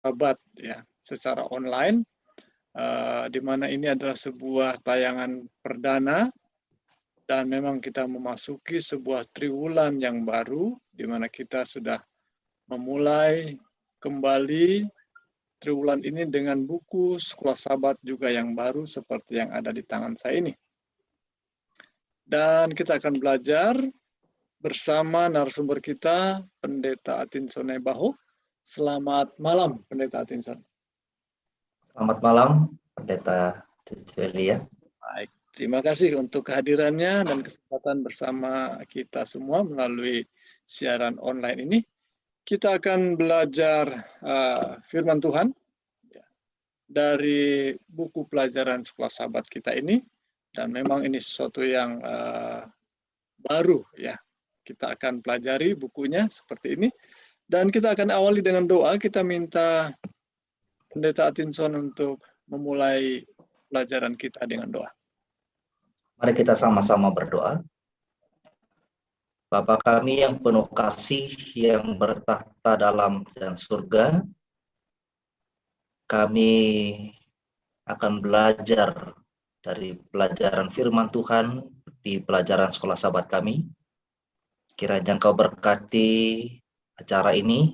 Sahabat ya secara online, di mana ini adalah sebuah tayangan perdana dan memang kita memasuki sebuah triwulan yang baru di mana kita sudah memulai kembali triwulan ini dengan buku Sekolah Sahabat juga yang baru seperti yang ada di tangan saya ini. Dan kita akan belajar bersama narasumber kita, Pendeta Atkinson Baho. Selamat malam, Pendeta Atkinson. Selamat malam, Pendeta Cecilia. Baik, terima kasih untuk kehadirannya dan kesempatan bersama kita semua melalui siaran online ini. Kita akan belajar firman Tuhan dari buku pelajaran Sekolah Sahabat kita ini, dan memang ini sesuatu yang baru ya. Kita akan pelajari bukunya seperti ini, dan kita akan awali dengan doa. Kita minta Pendeta Atkinson untuk memulai pelajaran kita dengan doa. Mari kita sama-sama berdoa. Bapa kami yang penuh kasih, yang bertahta dalam dan surga, kami akan belajar dari pelajaran firman Tuhan di pelajaran Sekolah Sahabat kami. Kiranya Engkau berkati acara ini,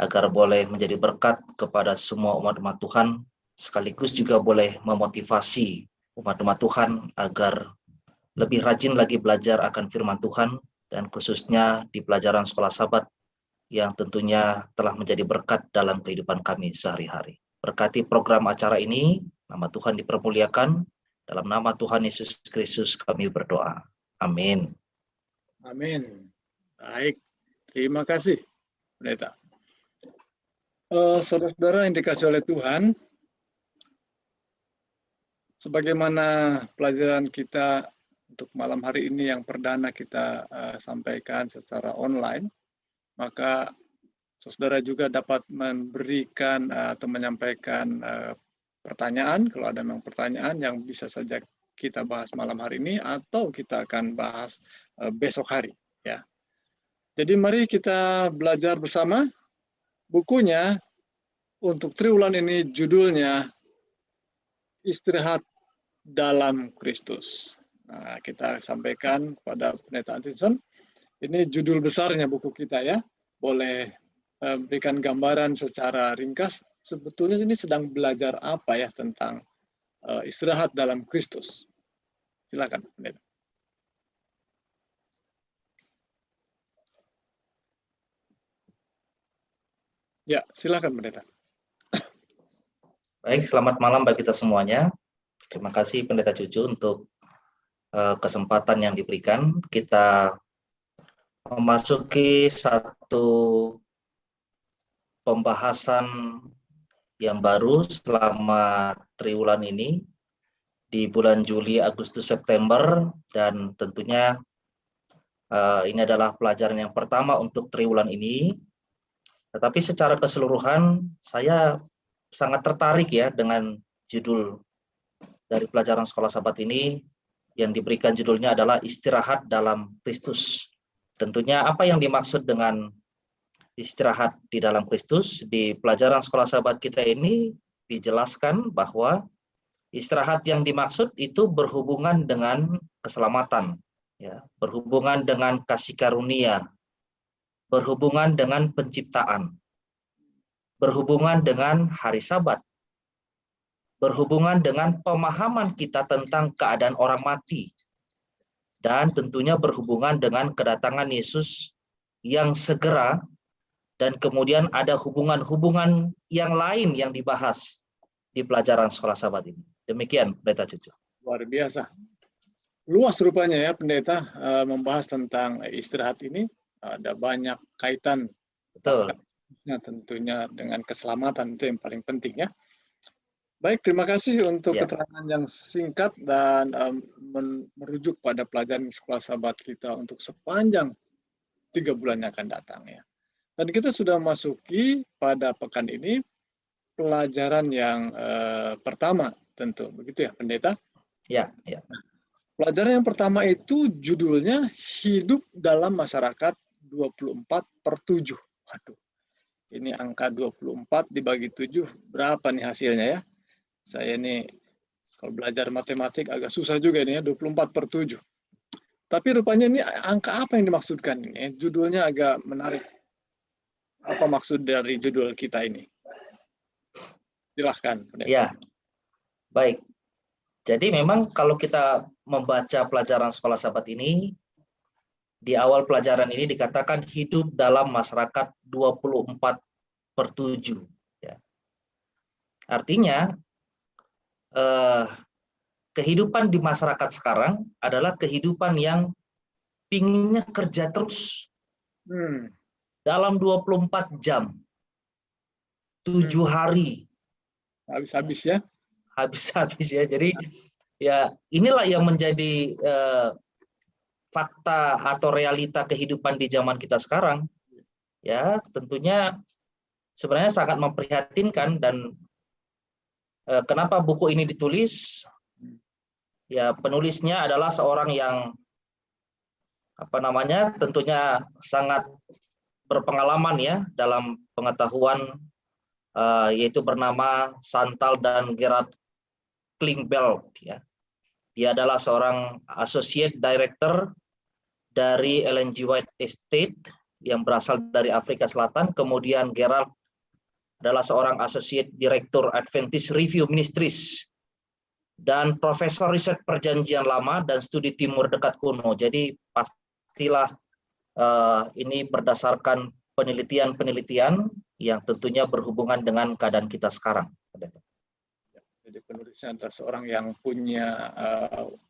agar boleh menjadi berkat kepada semua umat-umat Tuhan, sekaligus juga boleh memotivasi umat-umat Tuhan agar lebih rajin lagi belajar akan firman Tuhan, dan khususnya di pelajaran Sekolah Sahabat yang tentunya telah menjadi berkat dalam kehidupan kami sehari-hari. Berkati program acara ini, nama Tuhan dipermuliakan, dalam nama Tuhan Yesus Kristus kami berdoa. Amin. Amin. Baik, terima kasih, Pendeta. Saudara-saudara yang dikasih oleh Tuhan, sebagaimana pelajaran kita untuk malam hari ini yang perdana kita sampaikan secara online, maka saudara juga dapat memberikan atau menyampaikan pertanyaan, kalau ada memang pertanyaan yang bisa saja kita bahas malam hari ini atau kita akan bahas besok hari. Ya. Jadi mari kita belajar bersama. Bukunya untuk triwulan ini judulnya Istirahat dalam Kristus. Nah, kita sampaikan kepada Pendeta Atkinson, ini judul besarnya buku kita ya. Boleh berikan gambaran secara ringkas, sebetulnya ini sedang belajar apa ya tentang istirahat dalam Kristus. Silakan, Pendeta. Ya, silakan, Pendeta. Baik, selamat malam bagi kita semuanya. Terima kasih Pendeta Cucu untuk kesempatan yang diberikan. Kita memasuki satu pembahasan yang baru selama triwulan ini di bulan Juli, Agustus, September, dan tentunya ini adalah pelajaran yang pertama untuk triwulan ini. Tetapi secara keseluruhan saya sangat tertarik ya dengan judul dari pelajaran Sekolah Sahabat ini, yang diberikan judulnya adalah Istirahat dalam Kristus. Tentunya apa yang dimaksud dengan istirahat di dalam Kristus? Di pelajaran Sekolah Sahabat kita ini dijelaskan bahwa istirahat yang dimaksud itu berhubungan dengan keselamatan, ya, berhubungan dengan kasih karunia, berhubungan dengan penciptaan, berhubungan dengan hari Sabat, berhubungan dengan pemahaman kita tentang keadaan orang mati, dan tentunya berhubungan dengan kedatangan Yesus yang segera, dan kemudian ada hubungan-hubungan yang lain yang dibahas di pelajaran Sekolah Sahabat ini. Demikian, Pendeta Cucu. Luar biasa. Luas rupanya ya, Pendeta, membahas tentang istirahat ini. Ada banyak kaitan. Betul. Tentunya dengan keselamatan, itu yang paling penting ya. Baik, terima kasih untuk keterangan yang singkat dan merujuk pada pelajaran Sekolah Sahabat kita untuk sepanjang 3 bulan yang akan datang ya. Dan kita sudah masuki pada pekan ini pelajaran yang pertama tentu, begitu ya Pendeta? Ya, ya. Pelajaran yang pertama itu judulnya Hidup dalam Masyarakat 24/7. Waduh, Ini angka 24 dibagi 7, berapa nih hasilnya ya? Saya ini kalau belajar matematik agak susah juga ini ya, 24/7. Tapi rupanya ini angka apa yang dimaksudkan ini? Judulnya agak menarik. Apa maksud dari judul kita ini? Silahkan. Ya, baik. Jadi memang kalau kita membaca pelajaran sekolah sahabat ini, di awal pelajaran ini dikatakan hidup dalam masyarakat 24/7. Ya. Artinya, kehidupan di masyarakat sekarang adalah kehidupan yang pinginnya kerja terus dalam 24 jam, 7 hari. Habis-habis ya? Habis-habis ya. Jadi ya inilah yang menjadi fakta atau realita kehidupan di zaman kita sekarang. Ya, tentunya sebenarnya sangat memprihatinkan. Dan kenapa buku ini ditulis? Ya, penulisnya adalah seorang yang tentunya sangat berpengalaman ya dalam pengetahuan, yaitu bernama Chantal dan Gerard Klingbeil ya. Dia adalah seorang associate director dari Ellen G. White Estate yang berasal dari Afrika Selatan. Kemudian Gerard adalah seorang associate director Adventist Review Ministries dan profesor riset perjanjian lama dan studi timur dekat kuno. Jadi pastilah ini berdasarkan penelitian-penelitian yang tentunya berhubungan dengan keadaan kita sekarang. Jadi penulisnya adalah seorang yang punya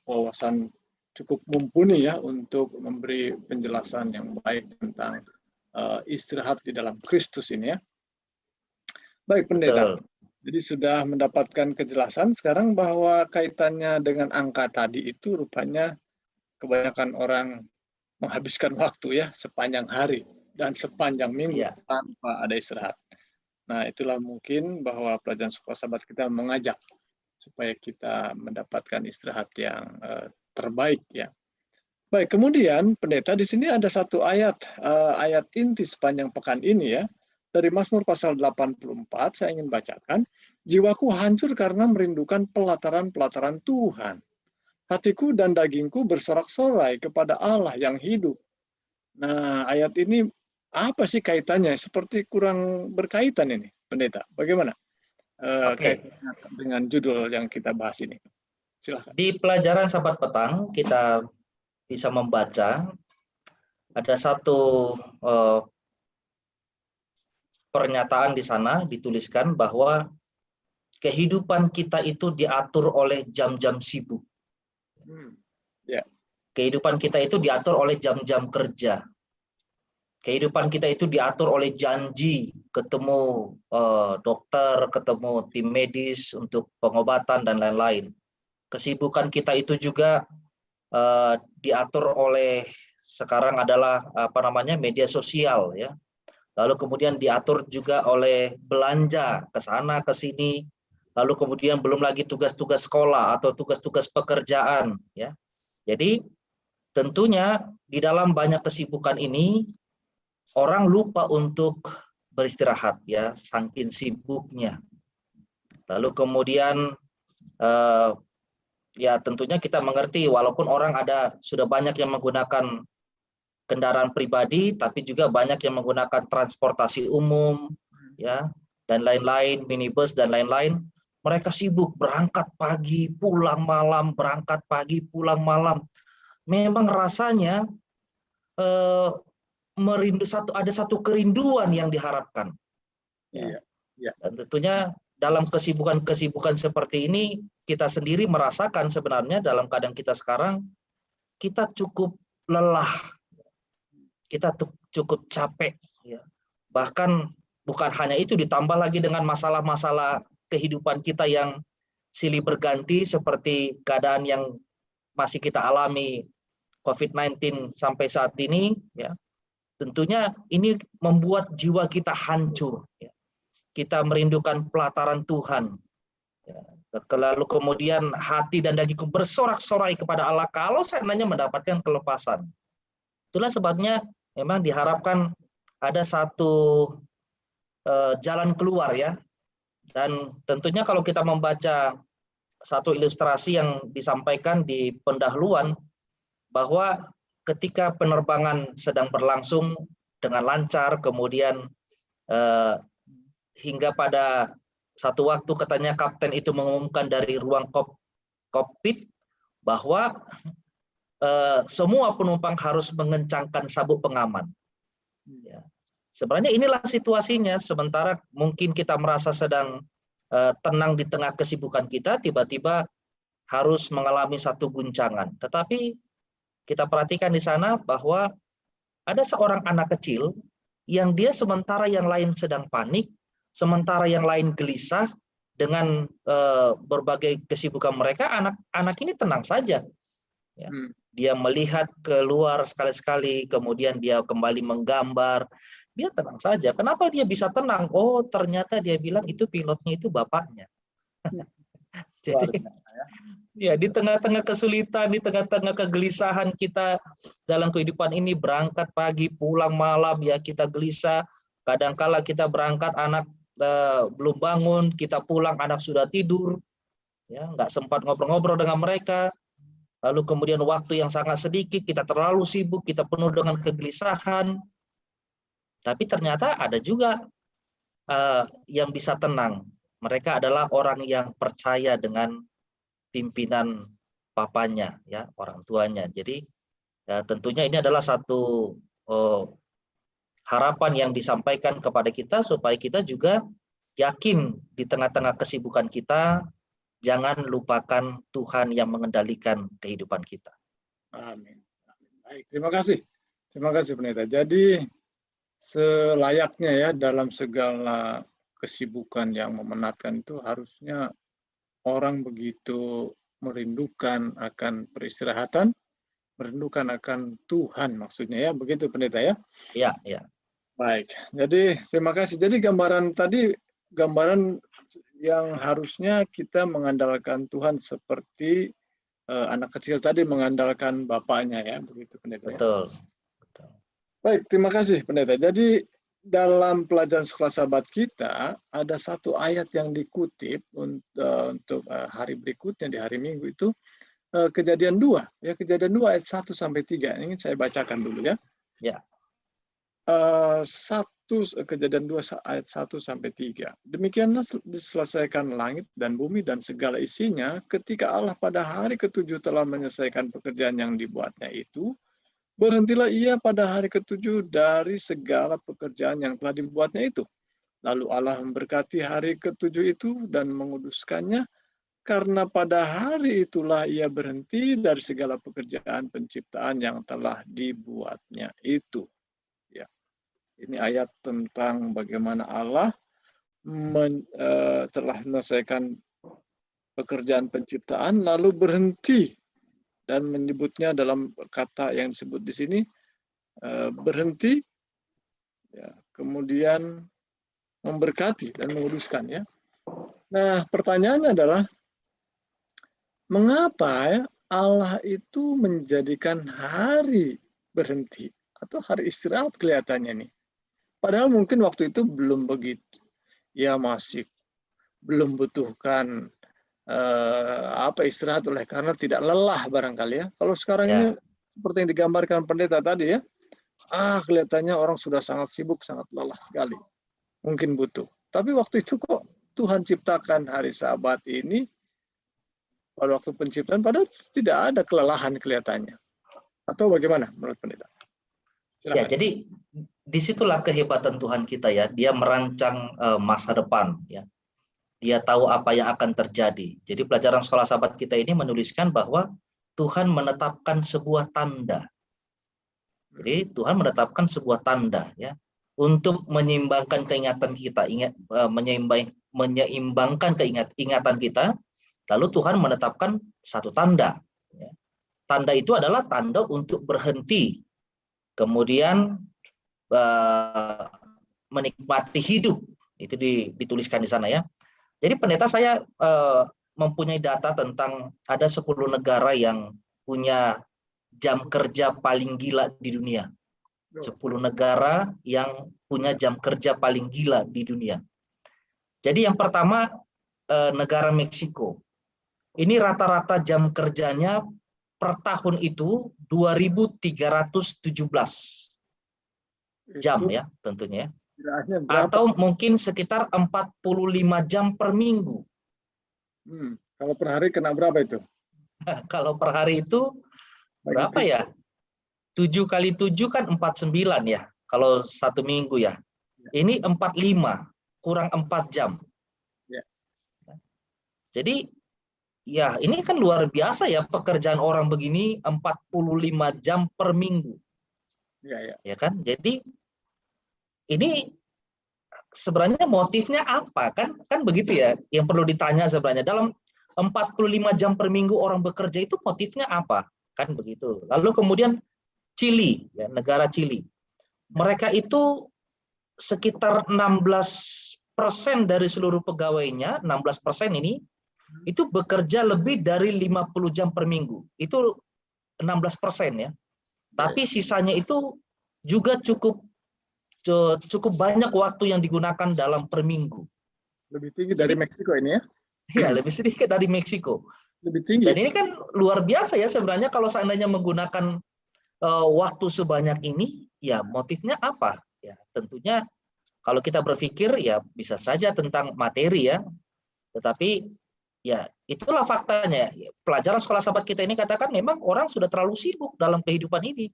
wawasan cukup mumpuni ya untuk memberi penjelasan yang baik tentang istirahat di dalam Kristus ini ya. Baik pendeta, Betul. jadi sudah mendapatkan kejelasan sekarang bahwa kaitannya dengan angka tadi itu rupanya kebanyakan orang menghabiskan waktu ya sepanjang hari dan sepanjang minggu tanpa ada istirahat. Nah, itulah mungkin bahwa pelajaran sekolah sahabat kita mengajak supaya kita mendapatkan istirahat yang terbaik ya. Baik, kemudian pendeta di sini ada satu ayat ayat inti sepanjang pekan ini ya. Dari Mazmur pasal 84 saya ingin bacakan, jiwaku hancur karena merindukan pelataran-pelataran Tuhan. Hatiku dan dagingku bersorak-sorai kepada Allah yang hidup. Nah, ayat ini apa sih kaitannya? Seperti kurang berkaitan ini, pendeta. Bagaimana kaitannya dengan judul yang kita bahas ini? Silahkan. Di pelajaran Sahabat Petang kita bisa membaca ada satu pernyataan di sana dituliskan bahwa kehidupan kita itu diatur oleh jam-jam sibuk. Kehidupan kita itu diatur oleh jam-jam kerja. Kehidupan kita itu diatur oleh janji ketemu dokter, ketemu tim medis untuk pengobatan dan lain-lain. Kesibukan kita itu juga diatur oleh sekarang adalah media sosial ya. Lalu kemudian diatur juga oleh belanja ke sana ke sini. Lalu kemudian belum lagi tugas-tugas sekolah atau tugas-tugas pekerjaan ya. Jadi tentunya di dalam banyak kesibukan ini orang lupa untuk beristirahat ya, saking sibuknya. Lalu kemudian ya tentunya kita mengerti walaupun orang sudah banyak yang menggunakan kendaraan pribadi, tapi juga banyak yang menggunakan transportasi umum ya dan lain-lain, minibus dan lain-lain. Mereka sibuk berangkat pagi, pulang malam, berangkat pagi, pulang malam. Memang rasanya ada satu kerinduan yang diharapkan. Ya. Dan tentunya dalam kesibukan-kesibukan seperti ini kita sendiri merasakan sebenarnya dalam keadaan kita sekarang kita cukup lelah, kita cukup capek. Ya. Bahkan bukan hanya itu, ditambah lagi dengan masalah-masalah kehidupan kita yang silih berganti seperti keadaan yang masih kita alami COVID-19 sampai saat ini. Ya. Tentunya ini membuat jiwa kita hancur. Ya. Kita merindukan pelataran Tuhan. Ya. Lalu kemudian hati dan dagingku bersorak-sorai kepada Allah kalau seandainya mendapatkan kelepasan. Itulah sebabnya memang diharapkan ada satu jalan keluar ya. Dan tentunya kalau kita membaca satu ilustrasi yang disampaikan di pendahuluan, bahwa ketika penerbangan sedang berlangsung dengan lancar, kemudian hingga pada satu waktu katanya kapten itu mengumumkan dari ruang kokpit bahwa semua penumpang harus mengencangkan sabuk pengaman. Ya. Sebenarnya inilah situasinya, sementara mungkin kita merasa sedang tenang di tengah kesibukan kita, tiba-tiba harus mengalami satu guncangan. Tetapi kita perhatikan di sana bahwa ada seorang anak kecil yang dia sementara yang lain sedang panik, sementara yang lain gelisah dengan berbagai kesibukan mereka, anak-anak ini tenang saja. Ya. Dia melihat keluar sekali-sekali, kemudian dia kembali menggambar, dia tenang saja. Kenapa dia bisa tenang? Oh, ternyata dia bilang itu pilotnya itu bapaknya. Jadi ya, di tengah-tengah kesulitan, di tengah-tengah kegelisahan kita dalam kehidupan ini, berangkat pagi, pulang malam, ya kita gelisah. Kadangkala kita berangkat, anak belum bangun, kita pulang, anak sudah tidur, ya nggak sempat ngobrol-ngobrol dengan mereka. Lalu kemudian waktu yang sangat sedikit, kita terlalu sibuk, kita penuh dengan kegelisahan. Tapi ternyata ada juga yang bisa tenang. Mereka adalah orang yang percaya dengan pimpinan papanya, ya, orang tuanya. Jadi ya, tentunya ini adalah satu harapan yang disampaikan kepada kita supaya kita juga yakin di tengah-tengah kesibukan kita, jangan lupakan Tuhan yang mengendalikan kehidupan kita. Amin. Baik, terima kasih. Terima kasih Pendeta. Jadi selayaknya ya dalam segala kesibukan yang memenatkan itu harusnya orang begitu merindukan akan peristirahatan, merindukan akan Tuhan maksudnya ya, begitu Pendeta ya? Iya, iya. Baik, jadi terima kasih. Jadi gambaran tadi, gambaran yang harusnya kita mengandalkan Tuhan seperti anak kecil tadi mengandalkan bapaknya ya, begitu Pendeta. Betul. Ya? Betul. Baik, terima kasih Pendeta. Jadi dalam pelajaran sekolah sahabat kita ada satu ayat yang dikutip untuk hari berikutnya di hari Minggu itu Kejadian 2 ya, Kejadian 2 ayat 1 sampai 3. Ini saya bacakan dulu ya. Ya. Kejadian 2 ayat 1 sampai 3. Demikianlah diselesaikan langit dan bumi dan segala isinya ketika Allah pada hari ke-7 telah menyelesaikan pekerjaan yang dibuatnya itu. Berhentilah ia pada hari ke-7 dari segala pekerjaan yang telah dibuatnya itu. Lalu Allah memberkati hari ke-7 itu dan menguduskannya, karena pada hari itulah ia berhenti dari segala pekerjaan penciptaan yang telah dibuatnya itu. Ya. Ini ayat tentang bagaimana Allah telah menyelesaikan pekerjaan penciptaan lalu berhenti, dan menyebutnya dalam kata yang disebut di sini berhenti, ya, kemudian memberkati dan menguduskan ya. Nah, pertanyaannya adalah mengapa ya Allah itu menjadikan hari berhenti atau hari istirahat kelihatannya nih. Padahal mungkin waktu itu belum begitu. Ya masih belum butuhkan istirahat oleh karena tidak lelah barangkali ya. Kalau sekarang ini seperti yang digambarkan pendeta tadi ya, kelihatannya orang sudah sangat sibuk, sangat lelah sekali. Mungkin butuh. Tapi waktu itu kok Tuhan ciptakan hari Sabat ini pada waktu penciptaan, padahal tidak ada kelelahan kelihatannya. Atau bagaimana menurut pendeta? Silakan. Ya, jadi disitulah kehebatan Tuhan kita ya. Dia merancang masa depan ya. Dia tahu apa yang akan terjadi. Jadi pelajaran sekolah sahabat kita ini menuliskan bahwa Tuhan menetapkan sebuah tanda. Jadi Tuhan menetapkan sebuah tanda ya untuk menyeimbangkan keingatan kita, menyeimbangkan ingatan kita. Lalu Tuhan menetapkan satu tanda. Ya. Tanda itu adalah tanda untuk berhenti, kemudian menikmati hidup. Itu dituliskan di sana ya. Jadi pendeta, saya mempunyai data tentang ada 10 negara yang punya jam kerja paling gila di dunia. 10 negara yang punya jam kerja paling gila di dunia. Jadi yang pertama negara Meksiko. Ini rata-rata jam kerjanya per tahun itu 2.317 jam Itu ya tentunya. kiraannya berapa? Atau mungkin sekitar 45 jam per minggu. Kalau per hari kena berapa itu? Kalau per hari itu berapa ya? 7 kali 7 kan 49 ya. Kalau satu minggu ya. Ini 45, kurang 4 jam. Ya. Jadi ya ini kan luar biasa ya pekerjaan orang begini 45 jam per minggu. Ya kan? Jadi ini sebenarnya motifnya apa kan begitu ya yang perlu ditanya sebenarnya dalam 45 jam per minggu orang bekerja itu motifnya apa kan begitu. Lalu kemudian Chili ya, negara Chili, mereka itu sekitar 16% dari seluruh pegawainya, 16% ini itu bekerja lebih dari 50 jam per minggu, itu 16% ya. Tapi sisanya itu juga cukup banyak waktu yang digunakan dalam per minggu. Lebih tinggi dari Meksiko ini ya? Iya, lebih sedikit dari Meksiko. Lebih tinggi. Dan ini kan luar biasa ya sebenarnya kalau seandainya menggunakan waktu sebanyak ini, ya motifnya apa? Ya tentunya kalau kita berpikir ya bisa saja tentang materi ya, tetapi ya itulah faktanya. Pelajaran sekolah sahabat kita ini katakan memang orang sudah terlalu sibuk dalam kehidupan ini,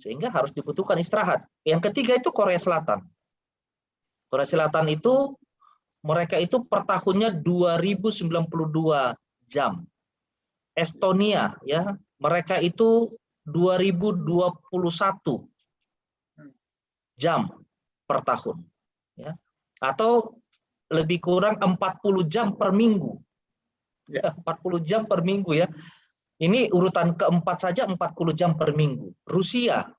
sehingga harus dibutuhkan istirahat. Yang ketiga itu Korea Selatan. Korea Selatan itu mereka itu per tahunnya 2092 jam. Estonia ya, mereka itu 2021 jam per tahun ya. Atau lebih kurang 40 jam per minggu. Ya, 40 jam per minggu ya. Ini urutan keempat saja 40 jam per minggu. Rusia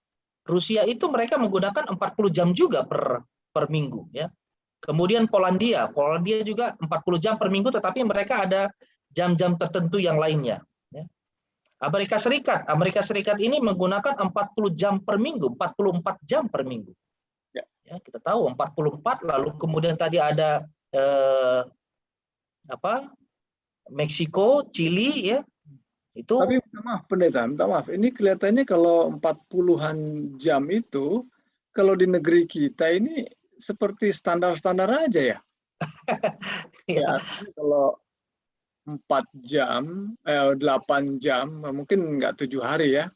itu mereka menggunakan 40 jam juga per minggu ya. Kemudian Polandia juga 40 jam per minggu, tetapi mereka ada jam-jam tertentu yang lainnya ya. Amerika Serikat ini menggunakan 40 jam per minggu, 44 jam per minggu. Ya, kita tahu 44, lalu kemudian tadi ada Meksiko, Chili ya. Itu tapi maaf pendeta, minta maaf. Ini kelihatannya kalau 40-an jam itu kalau di negeri kita ini seperti standar-standar aja ya. Ya, kalau 4 jam, 8 jam, mungkin nggak 7 hari ya.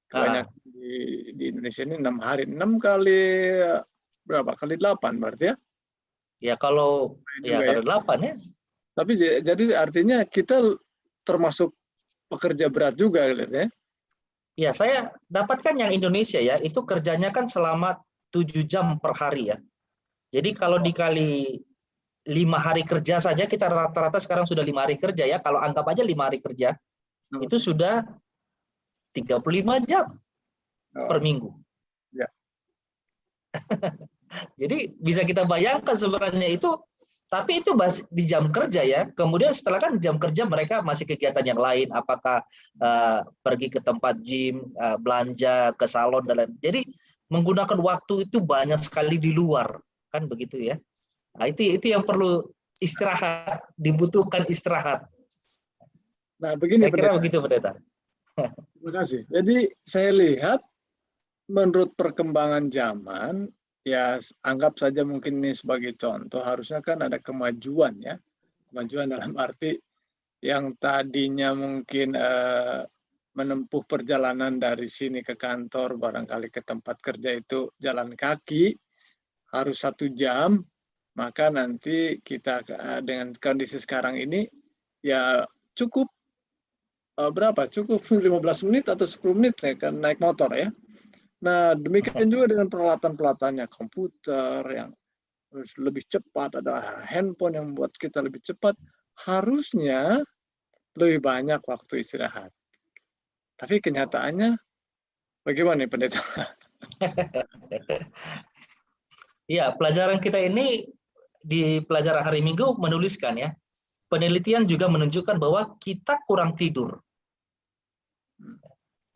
Kebanyakan di Indonesia ini 6 hari. 6 kali berapa? Kali 8 berarti ya? Ya kalau ya kali 8 ya. Tapi jadi artinya kita termasuk pekerja berat juga ya? Ya, saya dapatkan yang Indonesia ya, itu kerjanya kan selama 7 jam per hari ya. Jadi kalau dikali 5 hari kerja saja, kita rata-rata sekarang sudah 5 hari kerja ya. Kalau anggap aja 5 hari kerja, itu sudah 35 jam per minggu. Ya. Jadi bisa kita bayangkan sebenarnya itu, tapi itu di jam kerja ya. Kemudian setelah kan jam kerja mereka masih kegiatan yang lain, apakah pergi ke tempat gym, belanja, ke salon dan lain. Jadi menggunakan waktu itu banyak sekali di luar, kan begitu ya. Nah, itu yang perlu istirahat, dibutuhkan istirahat. Nah, begini saya kira begitu pendeta. Terima kasih. Jadi saya lihat menurut perkembangan zaman, ya anggap saja mungkin ini sebagai contoh, harusnya kan ada kemajuan ya. Kemajuan dalam arti yang tadinya mungkin menempuh perjalanan dari sini ke kantor, barangkali ke tempat kerja itu jalan kaki, harus 1 jam, maka nanti kita dengan kondisi sekarang ini ya cukup berapa? Cukup 15 menit atau 10 menit ya kan naik motor ya. Nah, demikian juga dengan peralatan-peralatannya, komputer yang lebih cepat, ada handphone yang membuat kita lebih cepat, harusnya lebih banyak waktu istirahat. Tapi kenyataannya bagaimana nih pendeta? Ya, pelajaran kita ini di pelajaran hari Minggu menuliskan ya, penelitian juga menunjukkan bahwa kita kurang tidur.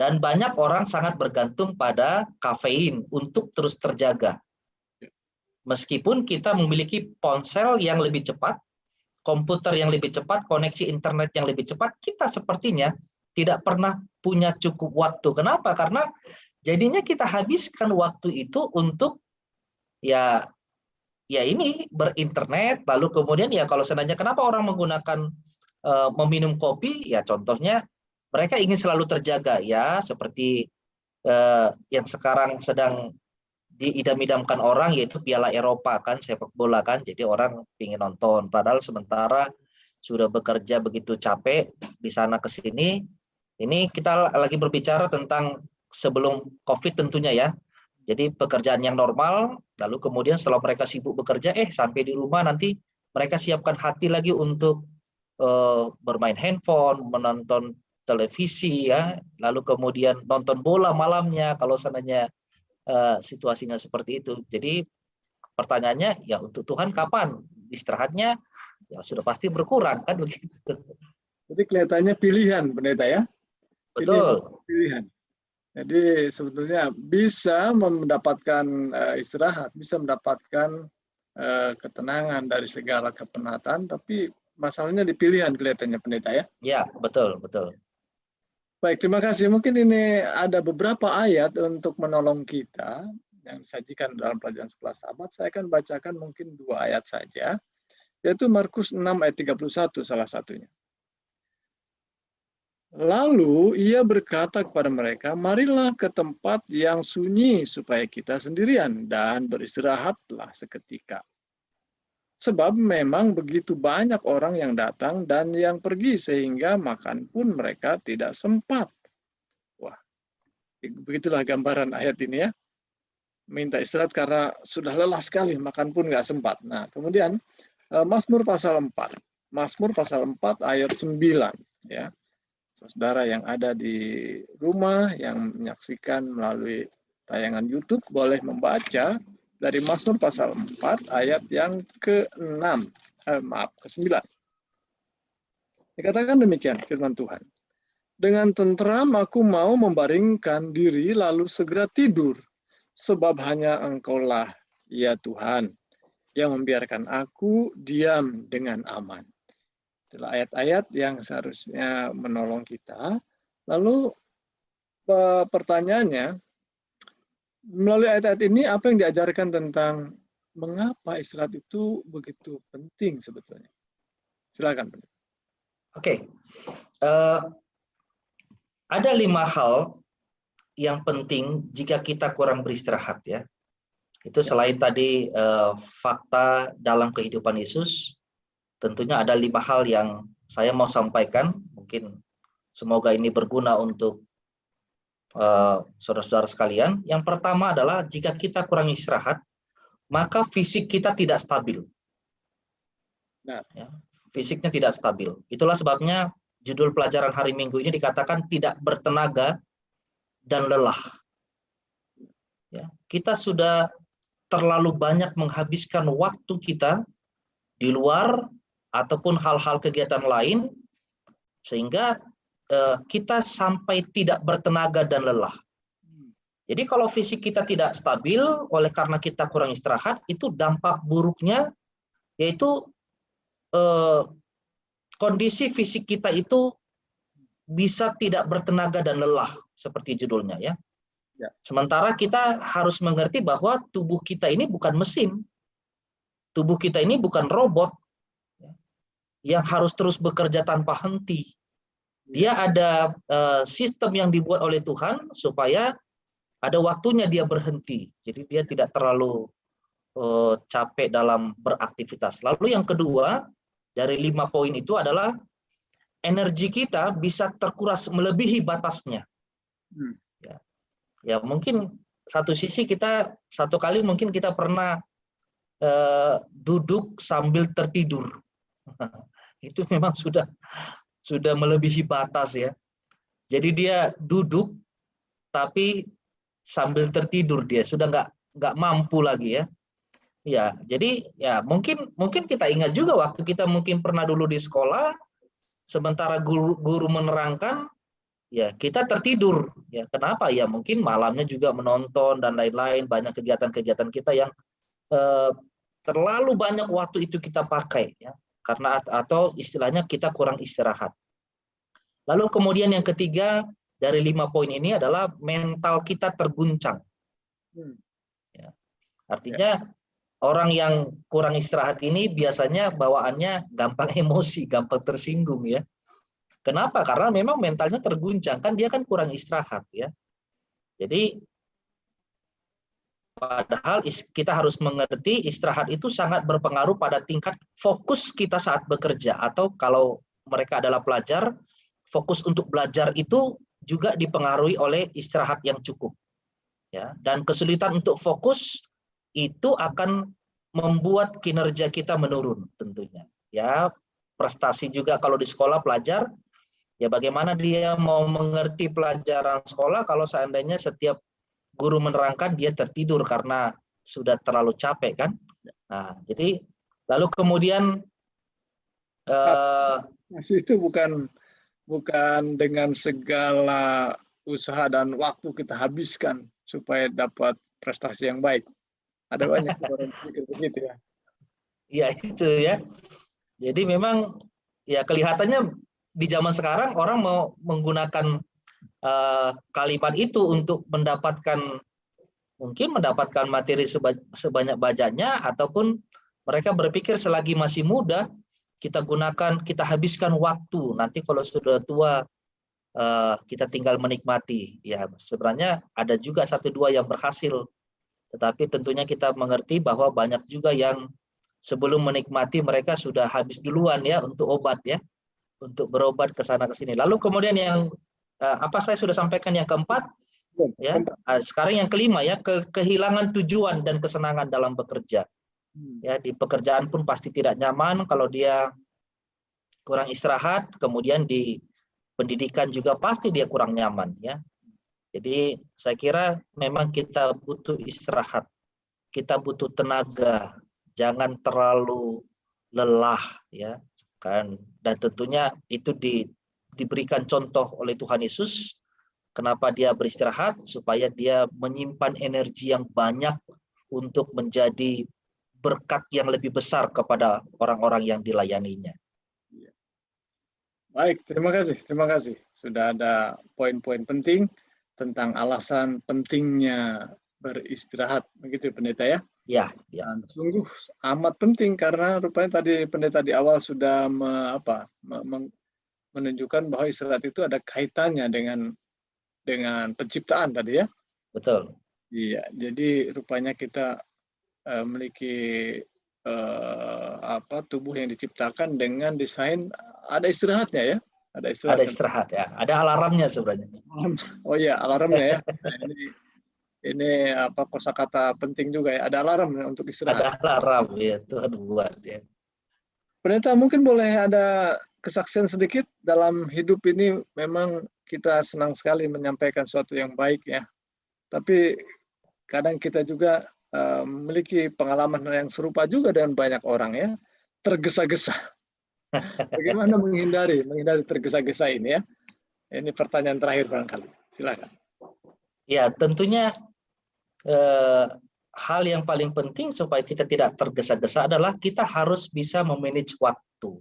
Dan banyak orang sangat bergantung pada kafein untuk terus terjaga. Meskipun kita memiliki ponsel yang lebih cepat, komputer yang lebih cepat, koneksi internet yang lebih cepat, kita sepertinya tidak pernah punya cukup waktu. Kenapa? Karena jadinya kita habiskan waktu itu untuk ya ini berinternet, lalu kemudian ya kalau seandainya kenapa orang menggunakan meminum kopi, ya contohnya mereka ingin selalu terjaga, ya seperti yang sekarang sedang diidam-idamkan orang, yaitu Piala Eropa kan, sepak bola kan, jadi orang ingin nonton, padahal sementara sudah bekerja begitu capek di sana ke sini. Ini kita lagi berbicara tentang sebelum COVID tentunya ya. Jadi pekerjaan yang normal, lalu kemudian setelah mereka sibuk bekerja, sampai di rumah nanti mereka siapkan hati lagi untuk bermain handphone, menonton televisi ya, lalu kemudian nonton bola malamnya kalau seandainya situasinya seperti itu. Jadi pertanyaannya ya untuk Tuhan kapan istirahatnya? Ya sudah pasti berkurang kan begitu. Jadi kelihatannya pilihan, pendeta ya. Betul. Pilihan. Jadi sebetulnya bisa mendapatkan istirahat, bisa mendapatkan ketenangan dari segala kepenatan, tapi masalahnya di pilihan kelihatannya, pendeta ya. Ya, betul, betul. Baik, terima kasih. Mungkin ini ada beberapa ayat untuk menolong kita yang disajikan dalam pelajaran 11 Sabat. Saya akan bacakan mungkin 2 ayat saja, yaitu Markus 6 ayat 31 salah satunya. Lalu ia berkata kepada mereka, marilah ke tempat yang sunyi supaya kita sendirian dan beristirahatlah seketika. Sebab memang begitu banyak orang yang datang dan yang pergi sehingga makan pun mereka tidak sempat. Wah, begitulah gambaran ayat ini ya. Minta istirahat karena sudah lelah sekali, makan pun nggak sempat. Nah, kemudian Mazmur pasal 4. Mazmur pasal 4 ayat 9 ya. Saudara yang ada di rumah yang menyaksikan melalui tayangan YouTube boleh membaca dari Mazmur pasal 4 ayat yang ke-6, ke-9. Dikatakan demikian firman Tuhan. Dengan tenteram aku mau membaringkan diri lalu segera tidur, sebab hanya Engkaulah, ya Tuhan, yang membiarkan aku diam dengan aman. Itulah ayat-ayat yang seharusnya menolong kita. Lalu pertanyaannya, melalui ayat-ayat ini apa yang diajarkan tentang mengapa istirahat itu begitu penting sebetulnya? Silakan. Oke. Ada 5 hal yang penting jika kita kurang beristirahat ya. Itu selain tadi fakta dalam kehidupan Yesus, tentunya ada 5 hal yang saya mau sampaikan. Mungkin semoga ini berguna untuk saudara-saudara sekalian. Yang pertama adalah jika kita kurang istirahat, maka fisik kita tidak stabil. Nah, ya, fisiknya tidak stabil. Itulah sebabnya judul pelajaran hari Minggu ini dikatakan tidak bertenaga dan lelah. Ya, kita sudah terlalu banyak menghabiskan waktu kita di luar ataupun hal-hal kegiatan lain, sehingga kita sampai tidak bertenaga dan lelah. Jadi kalau fisik kita tidak stabil oleh karena kita kurang istirahat, itu dampak buruknya yaitu kondisi fisik kita itu bisa tidak bertenaga dan lelah, seperti judulnya ya. Sementara kita harus mengerti bahwa tubuh kita ini bukan mesin. Tubuh kita ini bukan robot yang harus terus bekerja tanpa henti. Dia ada sistem yang dibuat oleh Tuhan supaya ada waktunya dia berhenti. Jadi dia tidak terlalu capek dalam beraktivitas. Lalu yang kedua, dari 5 poin itu adalah energi kita bisa terkuras melebihi batasnya. Ya mungkin satu sisi kita satu kali mungkin kita pernah duduk sambil tertidur. Itu memang sudah melebihi batas ya. Jadi dia duduk tapi sambil tertidur, dia sudah nggak mampu lagi ya. Ya, jadi ya mungkin kita ingat juga waktu kita mungkin pernah dulu di sekolah, sementara guru menerangkan, ya kita tertidur Ya, kenapa? Ya mungkin malamnya juga menonton dan lain-lain, banyak kegiatan-kegiatan kita yang terlalu banyak waktu itu kita pakai, ya, karena atau istilahnya kita kurang istirahat. Lalu kemudian yang ketiga dari 5 poin ini adalah mental kita terguncang. Ya. Artinya orang yang kurang istirahat ini biasanya bawaannya gampang emosi, gampang tersinggung, ya. Kenapa? Karena memang mentalnya terguncang, kan dia kan kurang istirahat, ya. Jadi padahal kita harus mengerti istirahat itu sangat berpengaruh pada tingkat fokus kita saat bekerja, atau kalau mereka adalah pelajar, fokus untuk belajar itu juga dipengaruhi oleh istirahat yang cukup, ya. Dan kesulitan untuk fokus itu akan membuat kinerja kita menurun tentunya, ya. Prestasi juga kalau di sekolah pelajar, ya bagaimana dia mau mengerti pelajaran sekolah kalau seandainya setiap guru menerangkan dia tertidur karena sudah terlalu capek, kan? Nah, jadi lalu kemudian itu bukan dengan segala usaha dan waktu kita habiskan supaya dapat prestasi yang baik. Ada banyak orang pikir begitu, ya. Ya itu, ya. Jadi memang ya kelihatannya di zaman sekarang orang mau menggunakan kalimat itu untuk mungkin mendapatkan materi sebanyak-banyaknya, ataupun mereka berpikir selagi masih muda kita habiskan waktu, nanti kalau sudah tua kita tinggal menikmati. Ya sebenarnya ada juga 1-2 yang berhasil, tetapi tentunya kita mengerti bahwa banyak juga yang sebelum menikmati mereka sudah habis duluan, ya, untuk obat, ya, untuk berobat ke sana ke sini. Lalu kemudian yang saya sudah sampaikan yang keempat, ya. Sekarang yang kelima, ya, kehilangan tujuan dan kesenangan dalam bekerja. Ya, di pekerjaan pun pasti tidak nyaman kalau dia kurang istirahat, kemudian di pendidikan juga pasti dia kurang nyaman, ya. Jadi saya kira memang kita butuh istirahat, kita butuh tenaga, jangan terlalu lelah, ya, kan. Dan tentunya itu diberikan contoh oleh Tuhan Yesus. Kenapa dia beristirahat? Supaya dia menyimpan energi yang banyak untuk menjadi berkat yang lebih besar kepada orang-orang yang dilayaninya. Baik, terima kasih. Sudah ada poin-poin penting tentang alasan pentingnya beristirahat, begitu Pendeta, ya? Ya. Dan sungguh amat penting karena rupanya tadi Pendeta di awal sudah menunjukkan bahwa istirahat itu ada kaitannya dengan penciptaan tadi, ya. Betul. Iya, jadi rupanya kita memiliki tubuh yang diciptakan dengan desain ada istirahatnya, ya. Ada istirahat, ya. Ada alarmnya sebenarnya. Oh iya, alarmnya, ya. Nah, ini kosakata penting juga, ya. Ada alarm untuk istirahat. Ada alarm, ya, Tuhan buat, ya. Pendeta, mungkin boleh ada kesaksian sedikit dalam hidup ini. Memang kita senang sekali menyampaikan sesuatu yang baik, ya. Tapi kadang kita juga memiliki pengalaman yang serupa juga dengan banyak orang, ya. Tergesa-gesa. Bagaimana menghindari tergesa-gesa ini, ya? Ini pertanyaan terakhir barangkali. Silakan. Ya, tentunya hal yang paling penting supaya kita tidak tergesa-gesa adalah kita harus bisa memanage waktu.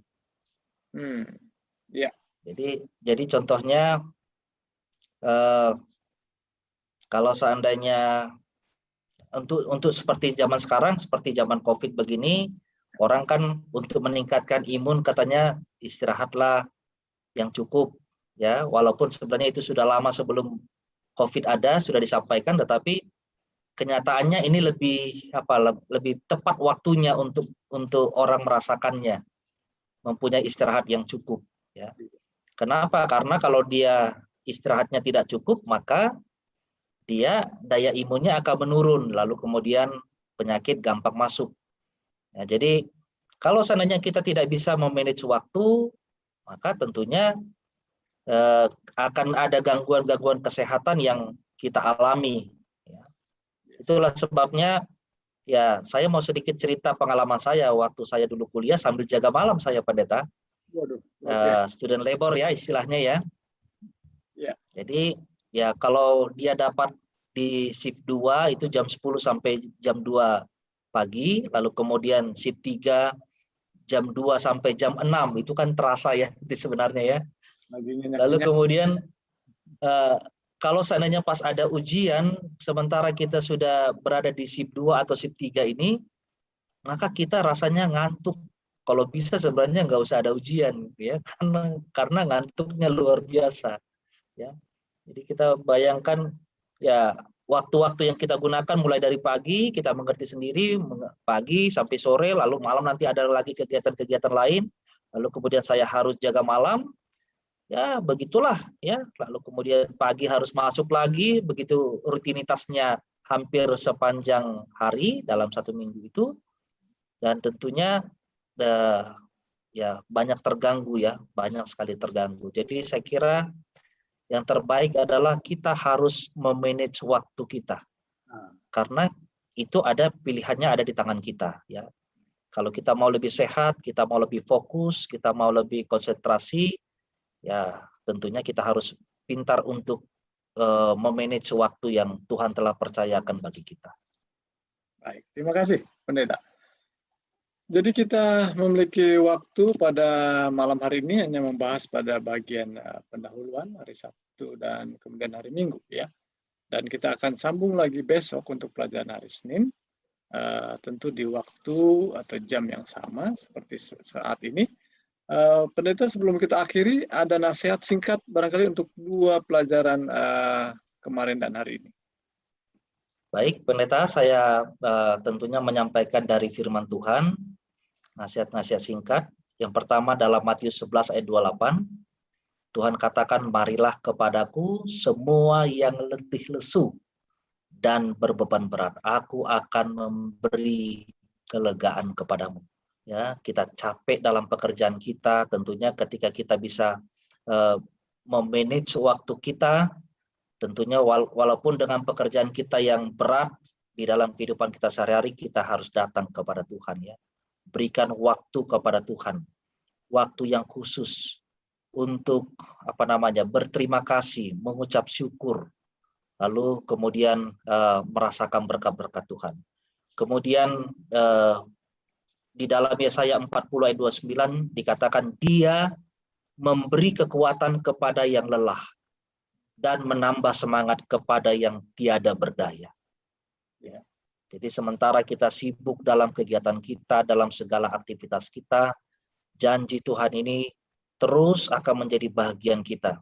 Ya. Jadi contohnya kalau seandainya untuk seperti zaman sekarang, seperti zaman COVID begini, orang kan untuk meningkatkan imun katanya istirahatlah yang cukup, ya. Walaupun sebenarnya itu sudah lama sebelum COVID ada, sudah disampaikan, tetapi kenyataannya ini lebih tepat waktunya untuk orang merasakannya, mempunyai istirahat yang cukup, ya. Kenapa? Karena kalau dia istirahatnya tidak cukup, maka dia daya imunnya akan menurun, lalu kemudian penyakit gampang masuk. Nah, jadi kalau seandainya kita tidak bisa memanage waktu, maka tentunya akan ada gangguan-gangguan kesehatan yang kita alami. Ya. Itulah sebabnya, ya, saya mau sedikit cerita pengalaman saya waktu saya dulu kuliah sambil jaga malam saya, Pendeta. Student labor, ya, istilahnya, ya. Ya. Jadi Ya, kalau dia dapat di shift 2 itu jam 10 sampai jam 2 pagi, lalu kemudian shift 3 jam 2 sampai jam 6, itu kan terasa ya itu sebenarnya ya. Lagi Lalu nyenyak-nyenyak. kemudian kalau seandainya pas ada ujian, sementara kita sudah berada di shift 2 atau shift 3 ini, maka kita rasanya ngantuk. Kalau bisa sebenarnya nggak usah ada ujian, ya, karena ngantuknya luar biasa. Ya, jadi kita bayangkan ya waktu-waktu yang kita gunakan mulai dari pagi, kita mengerti sendiri, pagi sampai sore, lalu malam nanti ada lagi kegiatan-kegiatan lain, lalu kemudian saya harus jaga malam, ya begitulah ya. Lalu kemudian pagi harus masuk lagi, begitu rutinitasnya hampir sepanjang hari dalam satu minggu itu, dan tentunya ya banyak terganggu ya, banyak sekali terganggu. Jadi saya kira yang terbaik adalah kita harus memanage waktu kita, karena itu ada pilihannya ada di tangan kita ya. Kalau kita mau lebih sehat, kita mau lebih fokus, kita mau lebih konsentrasi, ya tentunya kita harus pintar untuk memanage waktu yang Tuhan telah percayakan bagi kita. Baik, terima kasih Pendeta. Jadi kita memiliki waktu pada malam hari ini hanya membahas pada bagian pendahuluan hari Sabtu dan kemudian hari Minggu ya. Dan kita akan sambung lagi besok untuk pelajaran hari Senin, tentu di waktu atau jam yang sama seperti saat ini. Pendeta, sebelum kita akhiri, ada nasihat singkat barangkali untuk dua pelajaran kemarin dan hari ini. Baik, Pendeta, saya tentunya menyampaikan dari firman Tuhan, nasihat-nasihat singkat. Yang pertama dalam Matius 11 ayat 28, Tuhan katakan, marilah kepadaku semua yang letih lesu dan berbeban berat, aku akan memberi kelegaan kepadamu. Ya, kita capek dalam pekerjaan kita, tentunya ketika kita bisa memanage waktu kita, tentunya walaupun dengan pekerjaan kita yang berat di dalam kehidupan kita sehari-hari, kita harus datang kepada Tuhan ya. Berikan waktu kepada Tuhan, waktu yang khusus untuk berterima kasih, mengucap syukur, lalu kemudian merasakan berkat-berkat Tuhan. Kemudian di dalam Yesaya 40 ayat 29 dikatakan, Dia memberi kekuatan kepada yang lelah dan menambah semangat kepada yang tiada berdaya. Ya. Jadi sementara kita sibuk dalam kegiatan kita, dalam segala aktivitas kita, janji Tuhan ini terus akan menjadi bagian kita.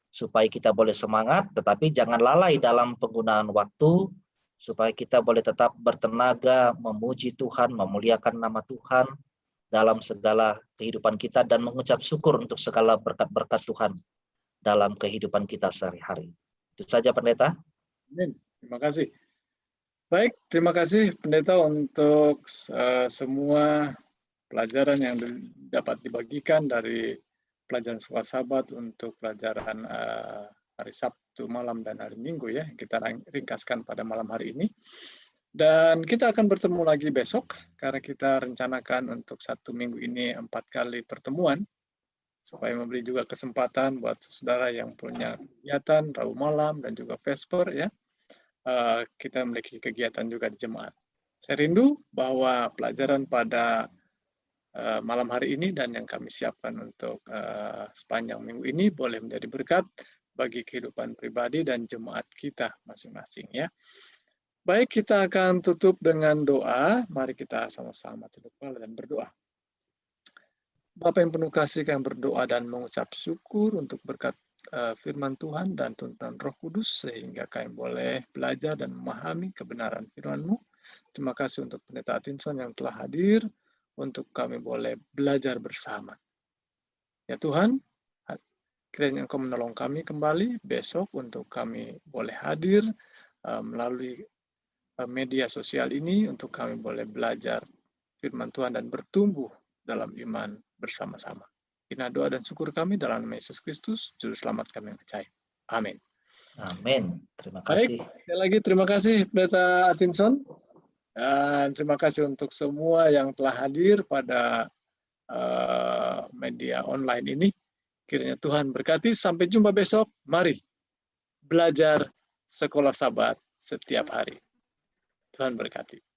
Supaya kita boleh semangat, tetapi jangan lalai dalam penggunaan waktu, supaya kita boleh tetap bertenaga, memuji Tuhan, memuliakan nama Tuhan dalam segala kehidupan kita, dan mengucap syukur untuk segala berkat-berkat Tuhan dalam kehidupan kita sehari-hari. Itu saja, Pendeta. Amin. Terima kasih. Baik, terima kasih Pendeta untuk semua pelajaran yang dapat dibagikan dari pelajaran sekolah Sabat untuk pelajaran hari Sabtu malam dan hari Minggu ya, kita ringkaskan pada malam hari ini. Dan kita akan bertemu lagi besok, karena kita rencanakan untuk satu minggu ini 4 kali pertemuan, supaya memberi juga kesempatan buat saudara yang punya kegiatan Rabu malam dan juga Vesper ya. Kita memiliki kegiatan juga di jemaat. Saya rindu bahwa pelajaran pada malam hari ini dan yang kami siapkan untuk sepanjang minggu ini boleh menjadi berkat bagi kehidupan pribadi dan jemaat kita masing-masing ya. Baik, kita akan tutup dengan doa. Mari kita sama-sama tunduk kepala dan berdoa. Bapa yang penuh kasih, kami berdoa dan mengucap syukur untuk berkat firman Tuhan dan tuntunan Roh Kudus, sehingga kami boleh belajar dan memahami kebenaran firman-Mu. Terima kasih untuk Pendeta Atkinson yang telah hadir, untuk kami boleh belajar bersama. Ya Tuhan, kiranya Engkau menolong kami kembali besok untuk kami boleh hadir melalui media sosial ini, untuk kami boleh belajar firman Tuhan dan bertumbuh dalam iman bersama-sama. Inilah doa dan syukur kami dalam nama Yesus Kristus, Juru Selamat kami yang percaya. Amin. Amin. Terima kasih. Baik, sekali lagi terima kasih Pendeta Atkinson. Dan terima kasih untuk semua yang telah hadir pada media online ini. Kiranya Tuhan berkati. Sampai jumpa besok. Mari belajar sekolah Sabat setiap hari. Tuhan berkati.